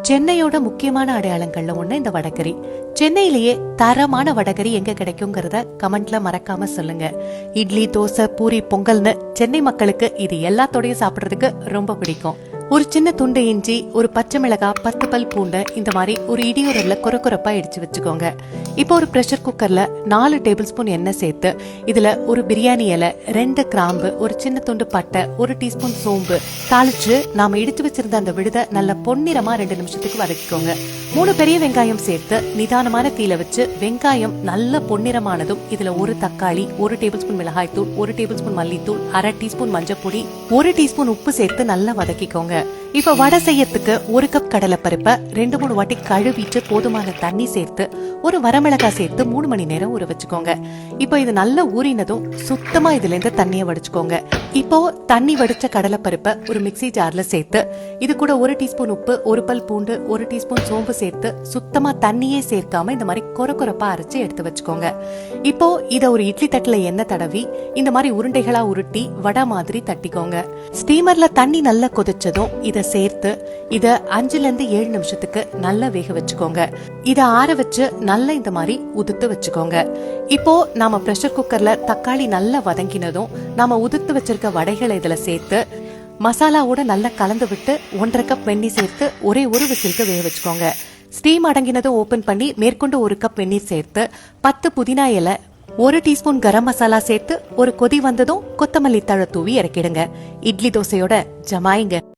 சென்னையோட முக்கியமான அடையாளங்கள்ல ஒண்ணு இந்த வடகரி. சென்னையிலேயே தரமான வடகரி எங்க கிடைக்குங்கிறத கமெண்ட்ல மறக்காம சொல்லுங்க. இட்லி, தோசை, பூரி, பொங்கல்னு சென்னை மக்களுக்கு இது எல்லாத்தோடையும் சாப்பிடுறதுக்கு ரொம்ப பிடிக்கும். ஒரு சின்ன துண்டு இஞ்சி, ஒரு பச்சை மிளகாய், 10 பல் பூண்டு இந்த மாதிரி ஒரு இடியோரல்ல கொரப்பா இடிச்சு வச்சுக்கோங்க. இப்போ ஒரு பிரஷர் குக்கர்ல 4 டேபிள் ஸ்பூன் எண்ணெய் சேர்த்து இதுல ஒரு பிரியாணி இலை, 2 கிராம்பு, ஒரு சின்ன துண்டு பட்டை, 1 டீஸ்பூன் சோம்பு தாளிச்சு நாம இடிச்சு வச்சிருந்த அந்த விடுத நல்ல பொன்னிறமா 2 நிமிஷத்துக்கு வதக்கிக்கோங்க. 3 பெரிய வெங்காயம் சேர்த்து நிதானமான தீல வச்சு வெங்காயம் நல்ல பொன்னிறமானதும் இதுல ஒரு தக்காளி, 1 டேபிள் ஸ்பூன் மிளகாய் தூள், 1 டேபிள் ஸ்பூன் மல்லித்தூள், 1/2 டீஸ்பூன் மஞ்சள் பொடி, 1 டீஸ்பூன் உப்பு சேர்த்து நல்லா வதக்கிக்கோங்க. இப்ப வடை செய்யறதுக்கு 1 கப் கடலைப்பருப்பை 2-3 வாட்டி கழுவிட்டு போதுமான தண்ணி சேர்த்து ஒரு வரமிளகாய் சேர்த்து 3 மணி நேரம் ஊற வச்சுக்கோங்க. இப்போ இது நல்லா ஊறினதும் சுத்தமா இதுல இருந்து தண்ணியை வடிச்சுக்கோங்க. இப்போ தண்ணி வடிச்ச கடலைப்பருப்பை ஒரு மிக்சி ஜார்ல சேர்த்து இது கூட 1 டீஸ்பூன் உப்பு, 1 பல் பூண்டு, 1 டீஸ்பூன் சோம்பு சேர்த்து சுத்தமா தண்ணியே சேர்க்காம இந்த மாதிரி கொரப்பா அரைச்சு எடுத்து வச்சுக்கோங்க. இப்போ இத ஒரு இட்லி தட்டுல எண்ணெய் தடவி இந்த மாதிரி உருண்டைகளா உருட்டி வடை மாதிரி தட்டிக்கோங்க. ஸ்டீமர்ல தண்ணி நல்லா கொதிச்சதும் இத சேர்த்து இத 5-7 நிமிஷத்துக்கு நல்லா வேக வச்சுக்கோங்க. இத ஆற வச்சு நல்லா இந்த மாதிரி உதுத்து வச்சுக்கோங்க. இப்போ நாம பிரஷர் குக்கர்ல தக்காளி நல்லா வதங்கினதும் நாம உதுத்து வச்சிருக்க வடைகளை இதுல சேர்த்து மசாலாவோட நல்லா கலந்து விட்டு 1/2 கப் வெந்நீர் சேர்த்து ஒரே ஒரு விசிலுக்கு வேக வச்சுக்கோங்க. ஸ்டீம் அடங்கினதும் ஓபன் பண்ணி மேற்கொண்டு 1 கப் வெந்நீர் சேர்த்து 10 புதினா இலை, 1 டீஸ்பூன் கரம் மசாலா சேர்த்து ஒரு கொதி வந்ததும் கொத்தமல்லி தழை தூவி இறக்கிடுங்க. இட்லி தோசையோட ஜமாயிங்க.